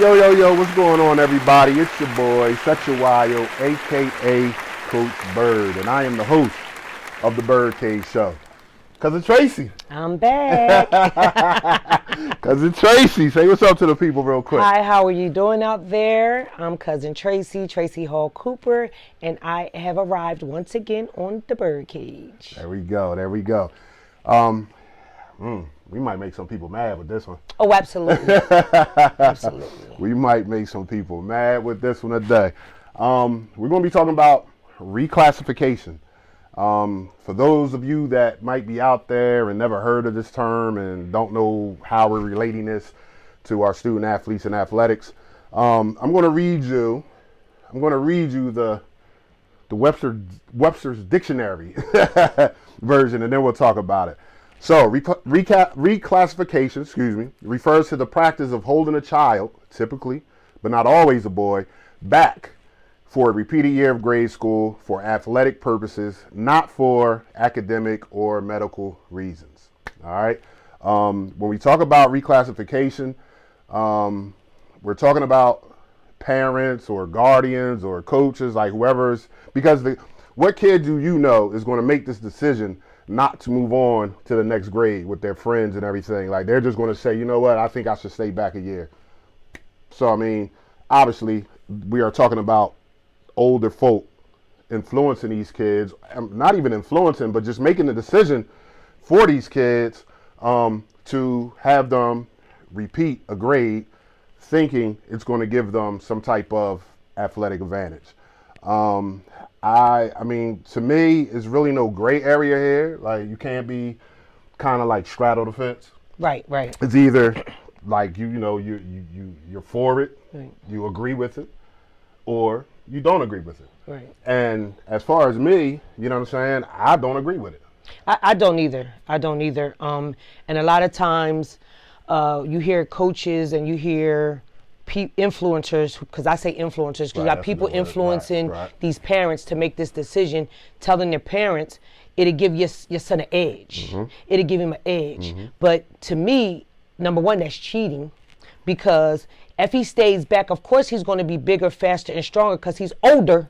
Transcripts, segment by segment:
Yo, what's going on, everybody? It's your boy, Such a Wild, a.k.a. Coach Bird, and I am the host of the ByrdCage show. Cousin Tracy. I'm back. Cousin Tracy, say what's up to the people real quick. Hi, how are you doing out there? I'm Cousin Tracy Hall Cooper, and I have arrived once again on the ByrdCage. There we go. We might make some people mad with this one. Oh, absolutely. Absolutely. We might make some people mad with this one today. We're going to be talking about reclassification. For those of you that might be out there and never heard of this term and don't know how we're relating this to our student athletes and athletics, I'm going to read you the Webster's Dictionary version, and then we'll talk about it. So, reclassification, refers to the practice of holding a child, typically, but not always a boy, back for a repeated year of grade school for athletic purposes, not for academic or medical reasons. All right. When we talk about reclassification, we're talking about parents or guardians or coaches, like whoever's, because what kid do you know is going to make this decision not to move on to the next grade with their friends and everything? Like, they're just going to say, you know what, I think I should stay back a year. So, I mean, obviously, we are talking about older folk influencing these kids, not even influencing, but just making the decision for these kids to have them repeat a grade, thinking it's going to give them some type of athletic advantage. I mean, to me, it's really no gray area here. Like, you can't be kind of like straddle the fence. Right. It's either like you're for it, Right. You agree with it, or you don't agree with it. Right. And as far as me, you know what I'm saying, I don't agree with it. I don't either. And a lot of times you hear coaches and you hear influencers, because I say influencers, because you got people influencing these parents to make this decision, telling their parents it'll give your son an edge. Mm-hmm. It'll give him an edge. Mm-hmm. But to me, number one, that's cheating, because if he stays back, of course he's going to be bigger, faster, and stronger because he's older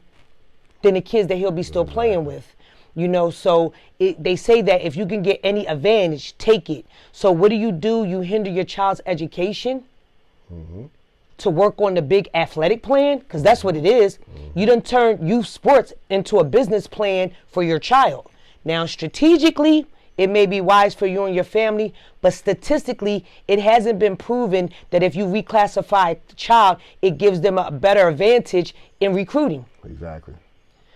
than the kids that he'll be still playing with. You know, so they say that if you can get any advantage, take it. So what do? You hinder your child's education to work on the big athletic plan, because that's what it is. You done turn youth sports into a business plan for your child. Now, strategically, it may be wise for you and your family, but statistically, it hasn't been proven that if you reclassify the child, it gives them a better advantage in recruiting. Exactly.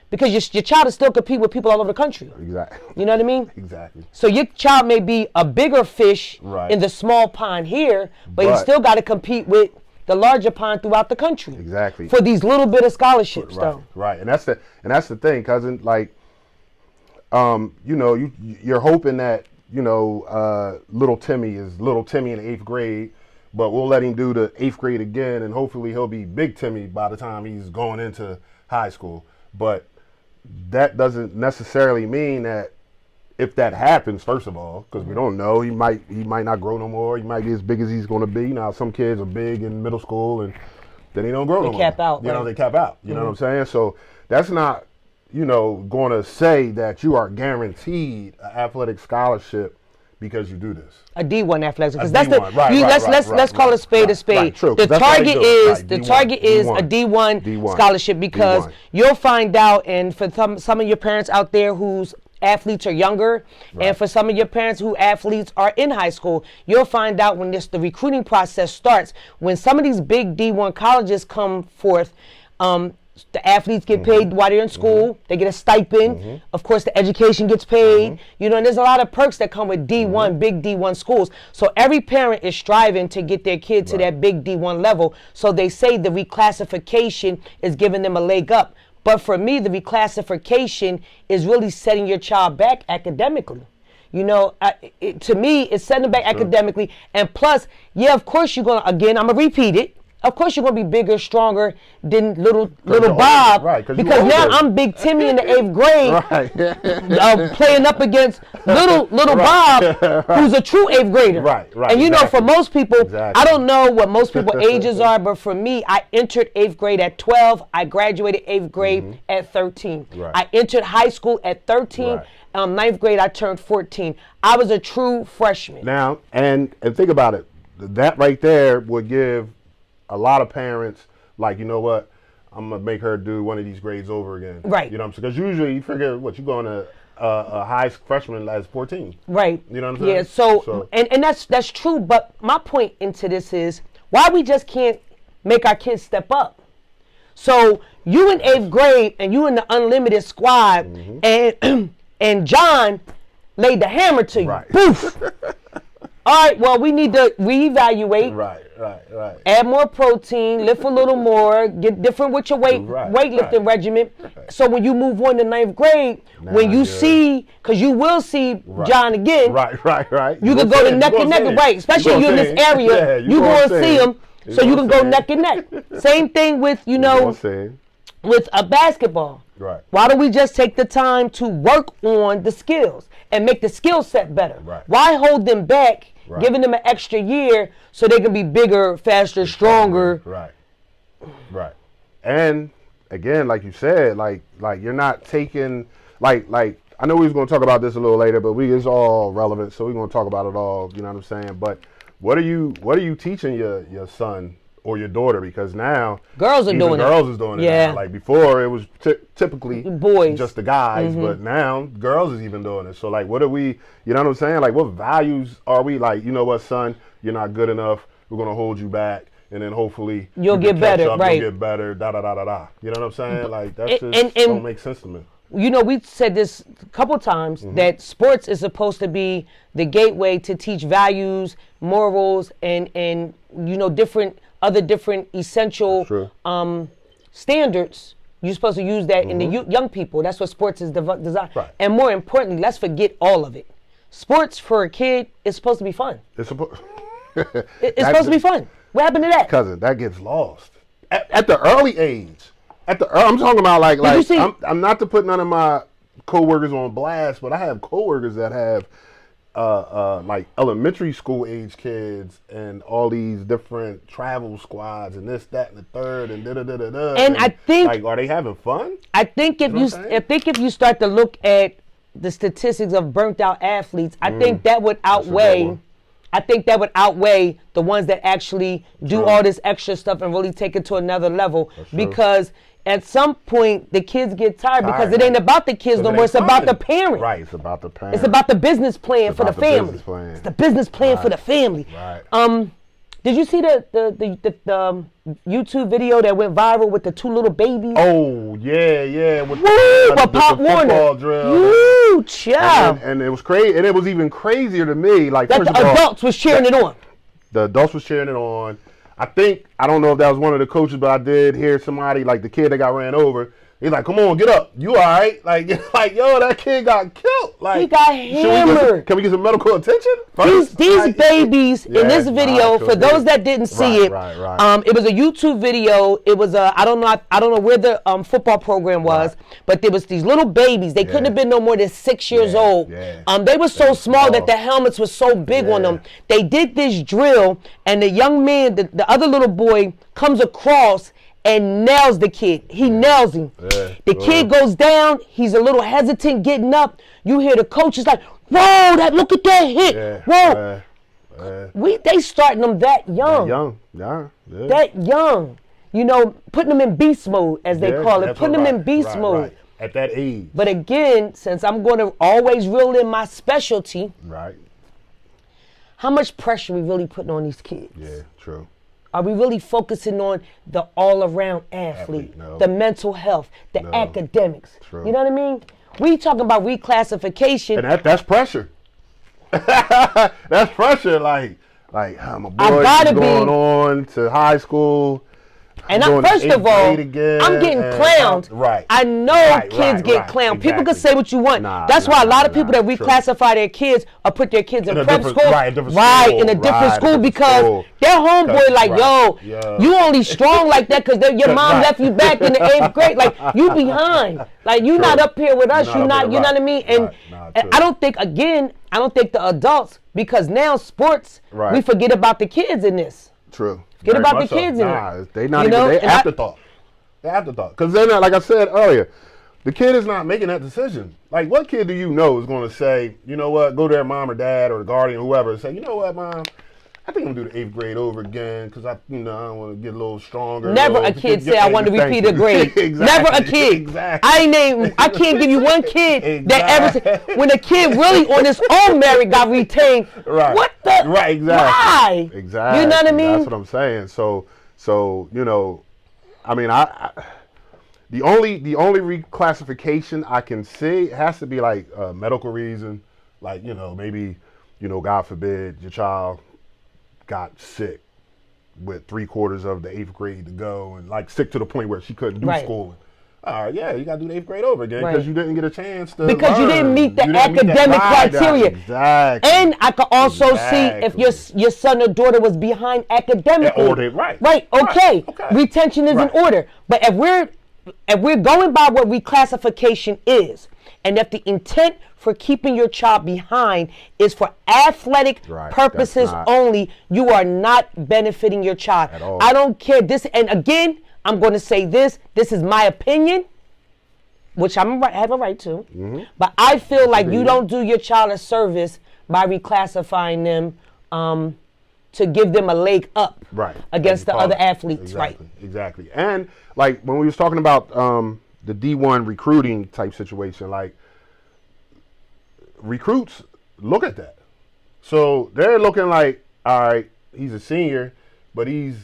Because your child is still compete with people all over the country. Exactly. You know what I mean? Exactly. So your child may be a bigger fish in the small pond here, but he still got to compete with the larger pond throughout the country. Exactly. For these little bit of scholarships, though. Right. And that's the thing, cousin. Like, you're hoping that, little Timmy is little Timmy in the 8th grade, but we'll let him do the 8th grade again, and hopefully he'll be big Timmy by the time he's going into high school. But that doesn't necessarily mean that if that happens, first of all, because we don't know, he might not grow no more. He might be as big as he's going to be. Now, some kids are big in middle school, and then they don't grow no more. They cap out. They cap out. You know what I'm saying? So that's not, going to say that you are guaranteed an athletic scholarship because you do this. A D1 athletics, because that's let's call a spade a spade. Right, true, the target is a D1 scholarship, because you'll find out, and for some of your parents out there whose athletes are younger, and for some of your parents who athletes are in high school, you'll find out when the recruiting process starts, when some of these big D1 colleges come forth, the athletes get paid while they're in school. They get a stipend. Of course, the education gets paid. And there's a lot of perks that come with D1, big D1 schools. So every parent is striving to get their kid to that big D1 level. So they say the reclassification is giving them a leg up. But for me, the reclassification is really setting your child back academically. To me, it's setting them back academically. And plus, of course, you're going to, again, I'm going to repeat it. Of course, you're gonna be bigger, stronger than little Bob, right? Because now I'm Big Timmy in the 8th grade, right? Playing up against little Bob, who's a true 8th grader, right? And you know, for most people, I don't know what most people's ages are, but for me, I entered 8th grade at 12. I graduated 8th grade at 13. Right. I entered high school at 13. Right. 9th grade, I turned 14. I was a true freshman. Now, and think about it. That right there would give a lot of parents, like, you know what, I'm going to make her do one of these grades over again. Right. You know what I'm saying? Because usually you figure, you're going to a high freshman as 14. Right. You know what I'm saying? Yeah, so. And that's true, but my point into this is why we just can't make our kids step up. So you in 8th grade and you in the unlimited squad and John laid the hammer to you. Right. Poof. All right, well, we need to reevaluate. Right. Add more protein, lift a little more, get different with your weightlifting regimen. Right. So when you move on to 9th grade, when you see, because you will see John again. Right. You can go to neck and neck, right? Especially you in this area, you going to see him, so you can go neck and neck. Same thing with, with a basketball. Right. Why don't we just take the time to work on the skills and make the skill set better? Right. Why hold them back, giving them an extra year so they can be bigger, faster, stronger? Right. And again, like you said, like you're not taking like I know we was going to talk about this a little later, but it's all relevant, so we're going to talk about it all. You know what I'm saying? But what are you teaching your son or your daughter? Because now girls is doing it. Yeah. Now. Like before, it was typically boys, just the guys, but now girls is even doing it. So like, what are we? You know what I'm saying? Like, what values are we? Like, you know what, son, you're not good enough. We're gonna hold you back, and then hopefully you'll get better. Right? You'll get better. Da da da da da. You know what I'm saying? Like that just don't make sense to me. You know, we said this a couple times that sports is supposed to be the gateway to teach values, morals, and different essential standards. You're supposed to use that in the young people. That's what sports is designed. Right. And more importantly, let's forget all of it. Sports for a kid is supposed to be fun. It's supposed to be fun. What happened to that? Cousin, that gets lost at the early age. I'm talking about like I'm not to put none of my coworkers on blast, but I have coworkers that have like elementary school age kids and all these different travel squads and this, that, and the third and da-da-da-da-da. And I think, like, are they having fun? I think if you start to look at the statistics of burnt out athletes, I think that would outweigh the ones that actually do all this extra stuff and really take it to another level. Because at some point the kids get tired because it ain't about the kids no more. It's about the parent. Right. It's about the parent. It's about the business plan for the family. It's the business plan for the family. Right. Did you see the YouTube video that went viral with the two little babies? Oh yeah. With Pop Warner. Drill. Child. And it was crazy, and it was even crazier to me. Like that the adults was cheering it on. The adults was cheering it on. I don't know if that was one of the coaches, but I did hear somebody, like the kid that got ran over. He's like, "Come on, get up. You all right?" Like yo, that kid got killed. Like, he got hammered. Can we get some medical attention? These babies in this video, for those that didn't see it, it was a YouTube video. It was I don't know where the football program was, but there was these little babies. They couldn't have been no more than 6 years old. They were so small that the helmets were so big on them. They did this drill, and the young man, the other little boy, comes across and nails the kid. He nails him. The kid goes down. He's a little hesitant getting up. You hear the coach is like, "Whoa, look at that hit. Whoa." They starting them that young. That young. You know, putting them in beast mode, as they call it. Putting them in beast mode. Right. At that age. But again, since I'm going to always reel in my specialty, how much pressure we really putting on these kids? Yeah, true. Are we really focusing on the all-around athlete, the mental health, the academics? True. You know what I mean? We talking about reclassification. And that's pressure. That's pressure. Like my boy is going on to high school. And doing first the of all, eighth grade again, I'm getting clowned. Right. I know kids get clowned. People can say what you want. That's why a lot of people that reclassify their kids or put their kids in prep school, in a different school because their homeboy like, yo, you only strong like that because your mom left you back in the 8th grade. Like, you behind. Like, you not up here with us. You know what I mean? And I don't think, again, I don't think the adults, because now sports, we forget about the kids in this. True. Forget about the kids in it. They not even, they afterthought. They afterthought. Because they're not, like I said earlier, the kid is not making that decision. Like, what kid do you know is going to say, you know what, go to their mom or dad or the guardian or whoever and say, you know what, mom, I think I'm going to do the 8th grade over again because I want to get a little stronger. Never a kid say I want to repeat a grade. Never a kid. Exactly. I can't give you one kid that ever said, when a kid really on his own merit got retained. Right. What the? Right, exactly. Why? Exactly. You know what I mean? That's what I'm saying. So you know, I mean, the only reclassification I can see has to be like a medical reason, like, you know, maybe, you know, God forbid your child got sick with 3/4 of the 8th grade to go and like sick to the point where she couldn't do schooling. All right, yeah, you got to do the 8th grade over again because you didn't get a chance to because learn. you didn't meet the academic criteria. Exactly. And I could also see if your son or daughter was behind academically. Right. Okay. Retention is in order. But if we're going by what reclassification is, and if the intent for keeping your child behind is for athletic purposes only, you are not benefiting your child. At all. I don't care. And again, I'm going to say this. This is my opinion, which I have a right to. Mm-hmm. But I feel like you don't do your child a service by reclassifying them to give them a leg up against the other athletes. Exactly. And like when we was talking about the D1 recruiting type situation, like recruits look at that. So they're looking like, all right, he's a senior, but he's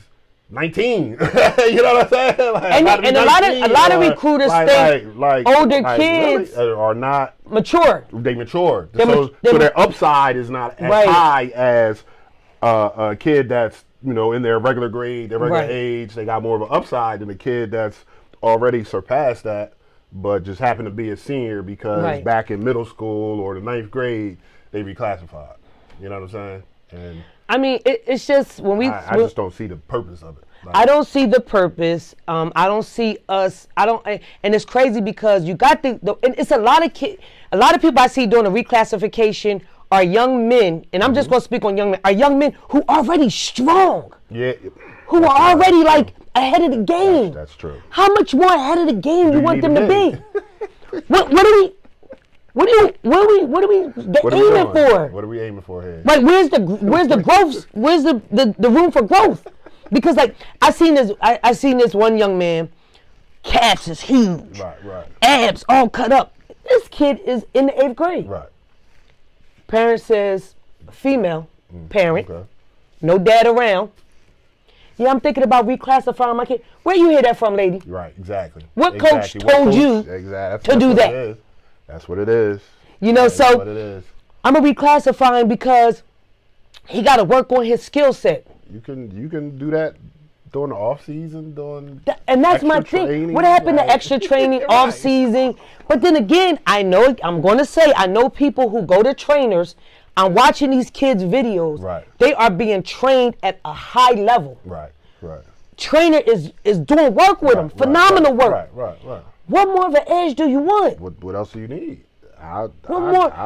19. You know what I'm saying? Like, and a lot of recruiters think older kids really are not mature. They mature. So their upside is not as high as a kid that's, you know, in their regular grade, their regular age. They got more of an upside than a kid that's already surpassed that, but just happened to be a senior because back in middle school or the 9th grade, they reclassified. You know what I'm saying? And I mean, it's just when I just don't see the purpose of it. Like, I don't see the purpose. I don't see us. And it's crazy because you got and it's a lot of people I see doing a reclassification are young men, and I'm just going to speak on young men. Are young men who are already strong. Yeah. Who are already like ahead of the game. That's true. How much more ahead of the game do you want them to be? What are we aiming for? What are we aiming for here? Like, where's the growth? Where's the room for growth? Because like I seen this one young man, calves is huge, abs all cut up. This kid is in the 8th grade. Right. Parent says, female parent, no dad around. Yeah, I'm thinking about reclassifying my kid. Where you hear that from, lady? Right, exactly. What coach told you to do that? That's what it is. You know, so I'm going to reclassify him because he got to work on his skill set. You can do that during the off season, and that's my thing. What happened to extra training, off season? But then again, I'm going to say I know people who go to trainers. I'm watching these kids' videos. Right. They are being trained at a high level. Right. Trainer is doing work with them. Phenomenal work. Right. What more of an edge do you want? What else do you need? I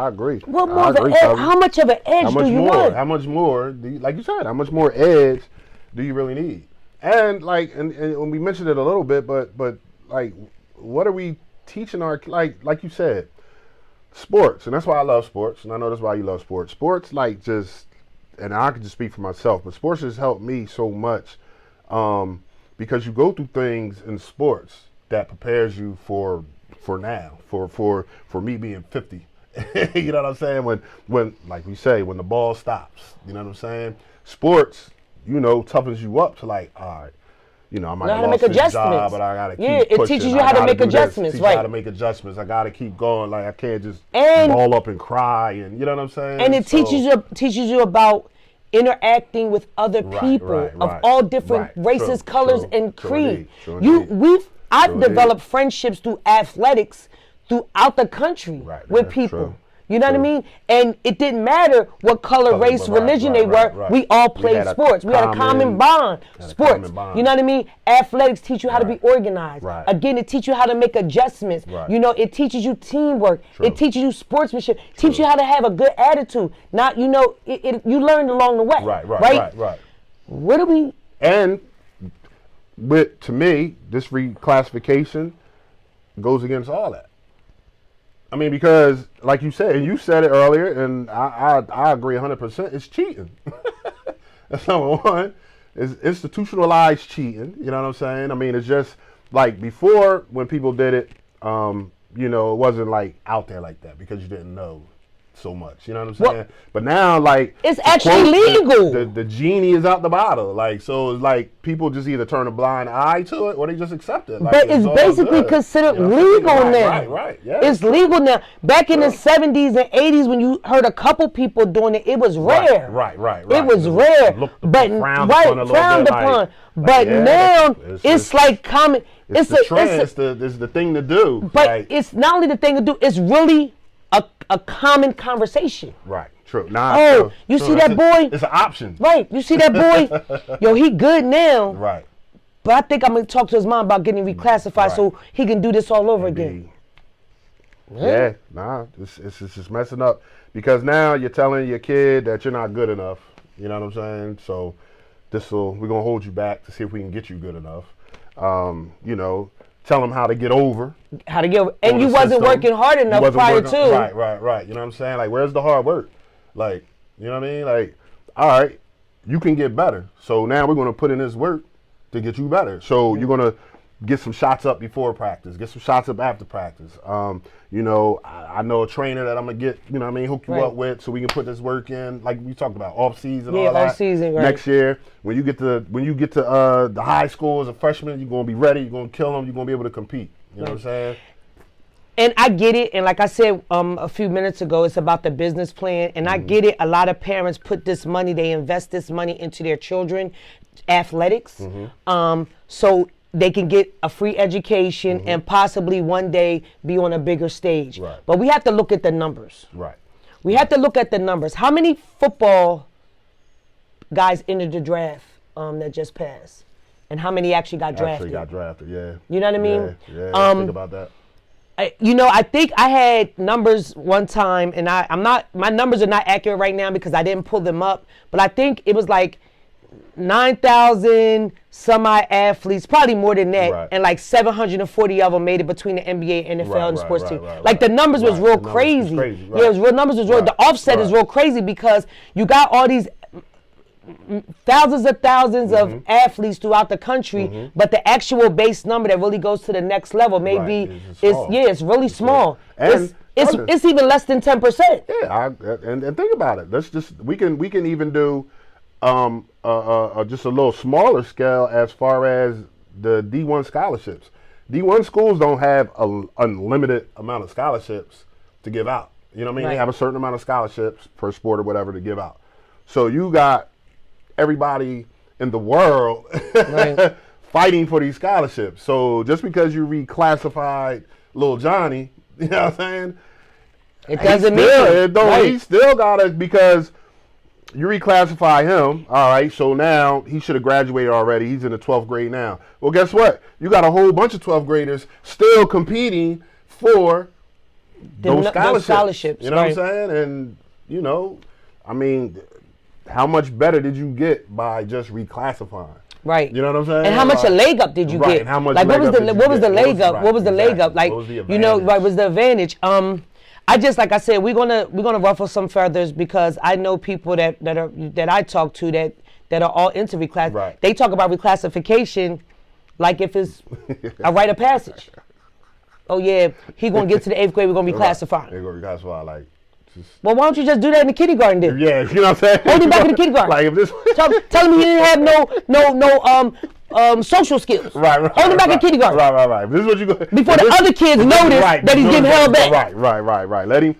agree. What more of an edge? How much of an edge do you want? How much more do you, like you said, how much more edge do you really need? And like and we mentioned it a little bit, but like what are we teaching our, like you said, sports, and that's why I love sports, and I know that's why you love sports. Sports, like, just, and I can just speak for myself, but sports has helped me so much because you go through things in sports that prepares you for now, for me being 50. You know what I'm saying? When like we say, when the ball stops, you know what I'm saying? Sports, you know, toughens you up to like, all right, you know, I might have lost this job, but I gotta keep pushing. It teaches you how to make adjustments, right? How to make adjustments. I gotta keep going. Like, I can't just ball up and cry, and you know what I'm saying. And it teaches you about interacting with other people of all different races, colors, and creed. I've developed friendships through athletics throughout the country with people. You know what I mean? And it didn't matter what color, race, religion they were. We all played sports. We had a common bond. Sports. You know what I mean? Athletics teach you how to be organized. Again, it teaches you how to make adjustments. You know, it teaches you teamwork. It teaches you sportsmanship. Teaches you how to have a good attitude. Not, you know, you learned along the way. Right. What do we? And to me, this reclassification goes against all that. I mean, because like you said, and you said it earlier, and I agree 100%, it's cheating. That's number one. It's institutionalized cheating, you know what I'm saying? I mean, it's just like before when people did it, you know, it wasn't like out there like that because you didn't know so much, you know what I'm saying? But now, like, it's actually legal. The genie is out the bottle, like, so it's like people just either turn a blind eye to it or they just accept it. Like, but it's basically considered legal now. Right. Yeah. It's legal now. Back in the 70s and 80s, when you heard a couple people doing it, it was rare. Right. It was rare, but frowned upon. But now it's like common. It's the trend. It's the thing to do. But like, it's not only the thing to do. It's really a common conversation. Right, true. You see that boy? It's an option. Right, you see that boy? Yo, he good now. Right. But I think I'm going to talk to his mom about getting reclassified so he can do this all over again. Yeah, it's just messing up. Because now you're telling your kid that you're not good enough. You know what I'm saying? So we're going to hold you back to see if we can get you good enough. You know, tell them how to get over. And you wasn't working hard enough prior to. Right. You know what I'm saying? Like, where's the hard work? Like, you know what I mean? Like, all right, you can get better. So now we're going to put in this work to get you better. So you're going to get some shots up before practice, get some shots up after practice. You know, I know a trainer that I'm going to get, you know what I mean, hook you up with so we can put this work in, like we talked about, off season, all that. Off season, right. Next year, when you get to the high school as a freshman, you're going to be ready, you're going to kill them, you're going to be able to compete. You know what I'm saying? And I get it, and like I said a few minutes ago, it's about the business plan, and I get it. A lot of parents put this money, they invest this money into their children, athletics, so they can get a free education and possibly one day be on a bigger stage. Right. But we have to look at the numbers. Right. We have to look at the numbers. How many football guys entered the draft that just passed? And how many actually got drafted? Yeah. You know what I mean? Yeah. Think about that. I think I had numbers one time, and my numbers are not accurate right now because I didn't pull them up, but I think it was like 9,000 semi-athletes, probably more than that, and like 740 of them made it between the NBA, NFL, and the sports team. Like the numbers was real crazy. Yeah, it was real numbers was real. The offset is real crazy because you got all these thousands of athletes throughout the country, but the actual base number that really goes to the next level maybe it's really small. And it's even less than 10%. Yeah, and think about it. Let's just we can even do just a little smaller scale as far as the D1 scholarships. D1 schools don't have an unlimited amount of scholarships to give out. You know what I mean? Right. They have a certain amount of scholarships per sport or whatever to give out. So you got everybody in the world fighting for these scholarships. So just because you reclassified Lil Johnny, you know what I'm saying? It doesn't mean he still got it because you reclassify him, all right, so now he should have graduated already. He's in the 12th grade now. Well, guess what? You got a whole bunch of 12th graders still competing for those scholarships. You know what I'm saying? And, you know, I mean, how much better did you get by just reclassifying? Right. You know what I'm saying? And how much a leg up did you get? And how much like what was the leg up? Right, what was the leg up? Like, you know, what was the advantage? Like I said, we're gonna ruffle some feathers because I know people that I talk to that are all into reclass. Right. They talk about reclassification like if it's a rite of passage. Oh yeah, he gonna get to the 8th grade. We're gonna reclassify. They're gonna reclassify like. Well, why don't you just do that in the kindergarten then? Yeah, you know what I'm saying? Hold him back in the kindergarten. Like if this tell him he didn't have no social skills. Right. Hold him back in kindergarten. Right. This is what you go before the other kids notice that he's getting held back. Right. Let him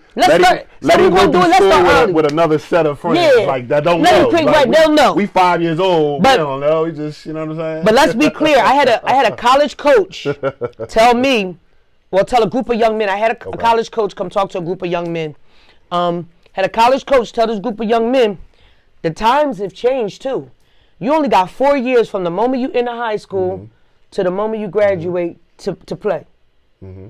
go to school with another set of friends like that don't know. They'll know. We 5 years old. But we don't know. We just, you know what I'm saying? But let's be clear. I had a college coach tell a group of young men. I had a college coach come talk to a group of young men. Had a college coach tell this group of young men, the times have changed too. You only got 4 years from the moment you enter high school to the moment you graduate to play.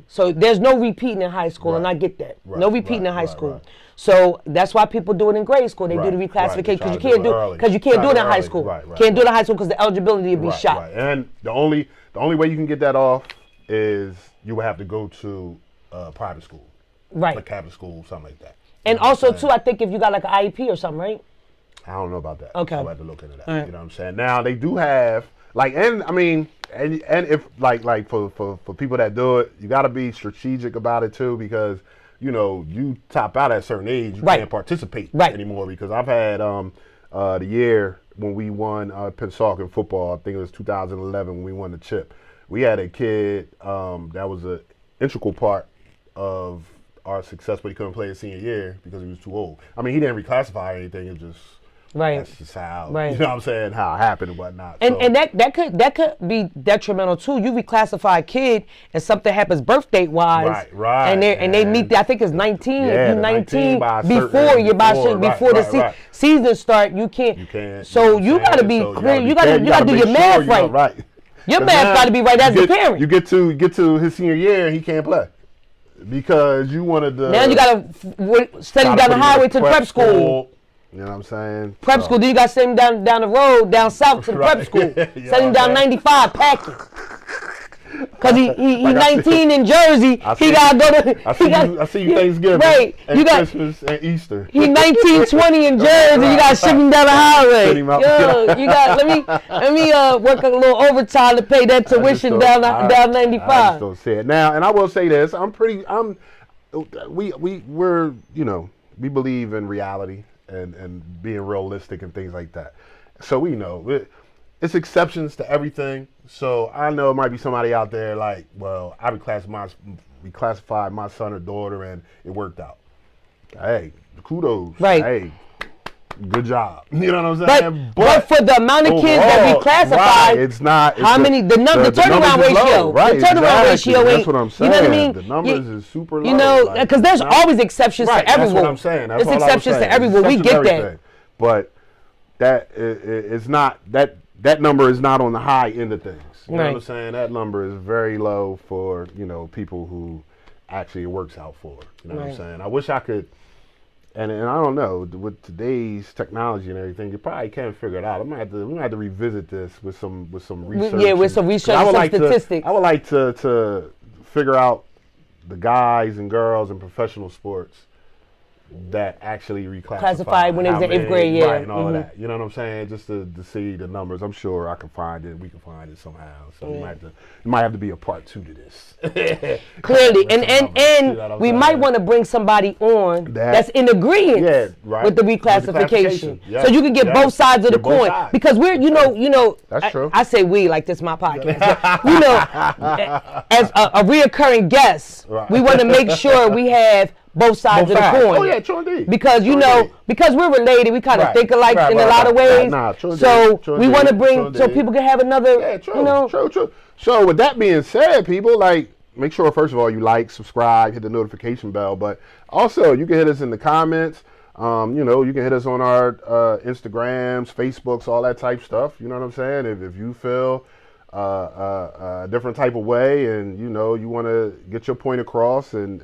So there's no repeating in high school, and I get that. No repeating in high school. So that's why people do it in grade school. They do the reclassification because you can't do it in high school. Can't do it in high school because the eligibility will be shot. And the only way you can get that off is you would have to go to private school, like Catholic school, something like that. And also too, I think if you got like an IEP or something, right? I don't know about that. Okay. I'll have to look into that. Right. You know what I'm saying? Now they do have and if for people that do it, you got to be strategic about it too, because you top out at a certain age, you can't participate anymore. Because I've had the year when we won Pensacola in football, I think it was 2011 when we won the chip. We had a kid that was an integral part of our success, but he couldn't play his senior year because he was too old. I mean, he didn't reclassify or anything. It just that's just how you know what I'm saying, how it happened and whatnot. And that could be detrimental too. You reclassify a kid and something happens birth date wise, and they meet. I think it's 19. If you're 19 before the season start, you can't. So you got to be clear. You got to do your math right. Your math got to be right as a parent. You get to his senior year and he can't play because you wanted to. Now you got to send him down the highway to prep school. You know what I'm saying? Prep school. Then you got to send him down the road, down south to the prep school. Send him down 95, packing. Because he 19 in Jersey. He got to go to. I see you Thanksgiving. Right. And Christmas and Easter. He 19, 20 in Jersey. You got to ship him down the highway. Yo, you got let me work a little overtime to pay that tuition down 95. I just don't see it now. And I will say this: we're we believe in reality and being realistic and things like that. So we know it's exceptions to everything. So I know it might be somebody out there like, well, I reclassified my son or daughter and it worked out. Hey, kudos. Right. Hey, good job. You know what I'm saying? But for the amount of kids that reclassified, it's not. The turnaround ratio. Right. The turnaround ratio ain't. That's what I'm saying. You know what I mean? The numbers is super low. You know, because there's always exceptions to every rule. That's what I'm saying. There's exceptions to every rule. We get that. But that is not that number is not on the high end of things. You know what I'm saying? That number is very low for people who actually it works out for. You know what I'm saying? I wish I could. And I don't know, with today's technology and everything, you probably can't figure it out. We might have to revisit this with some research. Yeah, with some research and some statistics. I would like to figure out the guys and girls in professional sports that actually reclassified when it was in 8th grade, right, and all of that. You know what I'm saying? Just to see the numbers. I'm sure I can find it. We can find it somehow. So it might have to be a part 2 to this. Clearly, and we might want to bring somebody on that's in agreement with the reclassification, so you can get both sides of the coin. Because we're, that's true. I say we like this my podcast. As a reoccurring guest, we want to make sure we have both sides of the coin. Oh yeah, true indeed. Because because we're related, we kind of think alike in a lot of ways. So we want to bring so people can have another. True. So with that being said, people, make sure first of all you subscribe, hit the notification bell, but also you can hit us in the comments. You can hit us on our Instagrams, Facebooks, all that type stuff. You know what I'm saying? If you feel a different type of way and you want to get your point across, and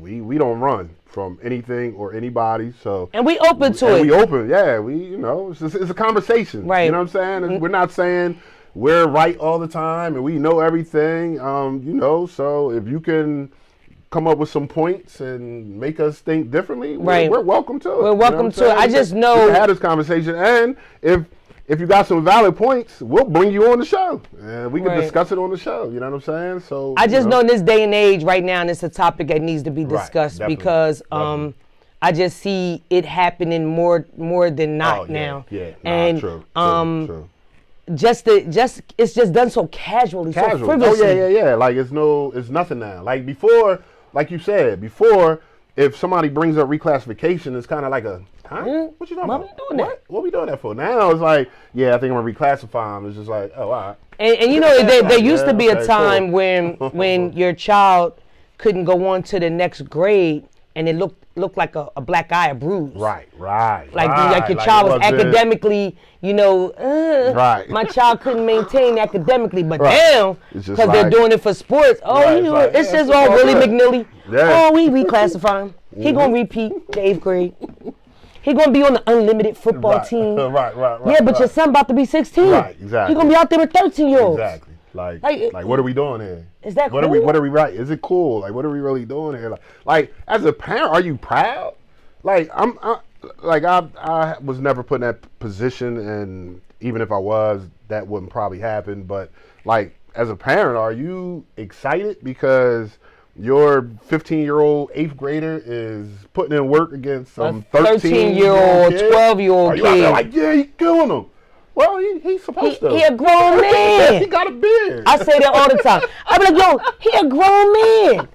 we don't run from anything or anybody, so and we open to it. We open, it's a conversation, right? You know what I'm saying? We're not saying we're right all the time and we know everything, so if you can come up with some points and make us think differently, we're welcome to it. We're welcome to it. I just know we can have this conversation, and if you got some valid points, we'll bring you on the show. And we can discuss it on the show. You know what I'm saying? So I just know in this day and age right now, and it's a topic that needs to be discussed because I just see it happening more than not now. Yeah. And true. it's just done so casually, so frivolously. Oh yeah. Like it's nothing now. Like before, like you said, before, if somebody brings up reclassification, it's kind of like a, huh? What you talking about? Why we doing that? What we doing that for? Now it's like, yeah, I think I'm gonna reclassify them. It's just like, oh, all right. And you know, there used to be a time when your child couldn't go on to the next grade, and it looked like a black eye, a bruise. Right. Like your child was academically, right. My child couldn't maintain academically, but now, because they're doing it for sports, it's just all Willie McNilly. Yeah. Oh, we reclassify him. He gonna repeat the 8th grade. He gonna be on the unlimited football team. Right. Yeah, but your son about to be 16. Right, exactly. He gonna be out there with 13-year-olds. Exactly. Like what are we doing here? Is that cool? What are we right? Is it cool? Like, what are we really doing here? Like as a parent, are you proud? Like I was never put in that position, and even if I was, that wouldn't probably happen. But like as a parent, are you excited because your 15-year-old 8th grader is putting in work against some 13-year-old, 12-year-old kid? Are you out there like, yeah, he's killing them? Well, he's supposed to. He a grown man. He got a beard. I say that all the time. I be like, yo, he a grown man.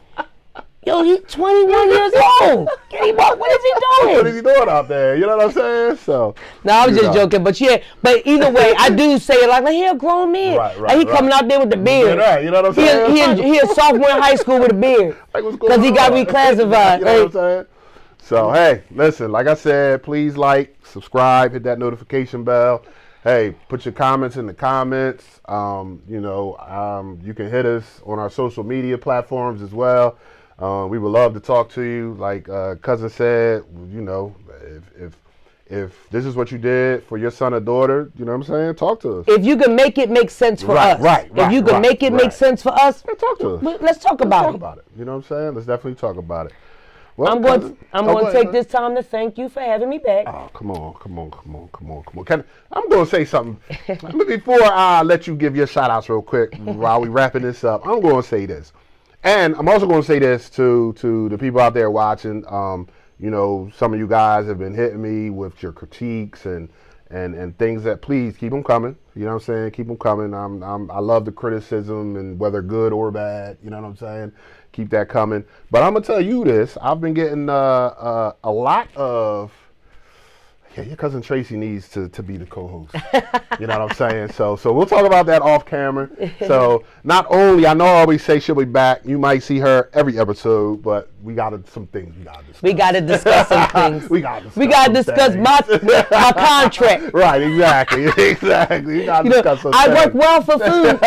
Yo, he's 21 years old. What is he doing? What is he doing out there? You know what I'm saying? So. No, I was just joking, but yeah. But either way, I do say it like he a grown man. Right. Like he coming out there with the beard. Right. You know what I'm saying? He a sophomore in high school with a beard. Like what's going on? Because he got reclassified. You know what I'm saying? So hey, listen. Like I said, please like, subscribe, hit that notification bell. Hey, put your comments in the comments. You can hit us on our social media platforms as well. We would love to talk to you. Like cousin said, if this is what you did for your son or daughter, you know what I'm saying? Talk to us. If you can make it make sense for us. Right. If you can make it make sense for us, talk to us. Let's talk about it. You know what I'm saying? Let's definitely talk about it. Well, I'm going to take this time to thank you for having me back. Oh, come on. I'm going to say something. Before I let you give your shout outs real quick while we wrapping this up, I'm going to say this. And I'm also going to say this to the people out there watching. Some of you guys have been hitting me with your critiques and things that, please keep them coming. You know what I'm saying? Keep them coming. I love the criticism, and whether good or bad, you know what I'm saying? Keep that coming. But I'm going to tell you this. I've been getting a lot of, your cousin Tracy needs to be the co-host. You know what I'm saying? So we'll talk about that off camera. So not only, I know I always say she'll be back. You might see her every episode, but we got some things we got to discuss. We got to discuss some things. We got to discuss my contract. Right, exactly. We got to discuss some I work well for food.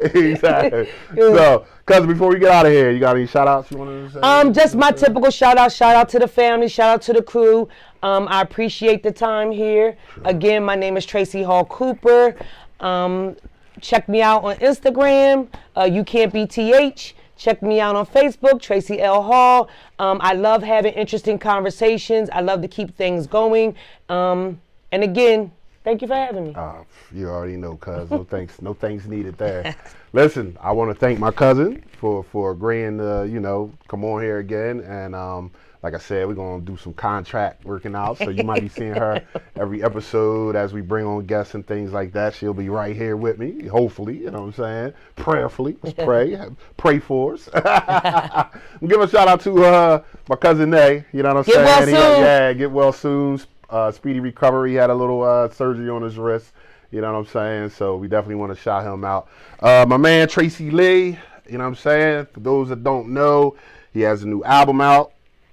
Exactly. So, cousin, before we get out of here, you got any shout outs you want to say? Just my typical shout out to the family, shout out to the crew. I appreciate the time here. Sure. Again, my name is Tracy Hall Cooper. Check me out on Instagram, You Can't Be TH. Check me out on Facebook, Tracy L. Hall. I love having interesting conversations. I love to keep things going. And again, thank you for having me. You already know, cuz. No thanks needed there. Listen, I want to thank my cousin for agreeing to, come on here again. And like I said, we're going to do some contract working out. So you might be seeing her every episode as we bring on guests and things like that. She'll be right here with me, hopefully, you know what I'm saying? Prayerfully. Let's pray. Pray for us. Give a shout out to my cousin Nay, you know what I'm saying? Get well soon. Speedy recovery. He had a little surgery on his wrist. You know what I'm saying? So we definitely want to shout him out. My man Tracy Lee, you know what I'm saying? For those that don't know, he has a new album out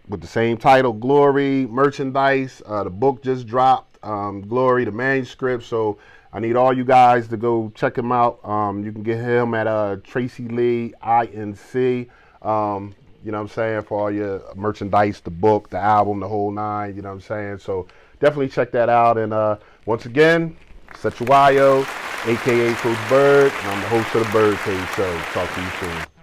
with the same title, Glory, merchandise. The book just dropped, Glory, the manuscript. So I need all you guys to go check him out. You can get him at Tracy Lee INC. You know what I'm saying? For all your merchandise, the book, the album, the whole nine. You know what I'm saying? So definitely check that out. And once again, Sechuayo, a.k.a. Coach Bird, and I'm the host of the ByrdCage Show. Talk to you soon.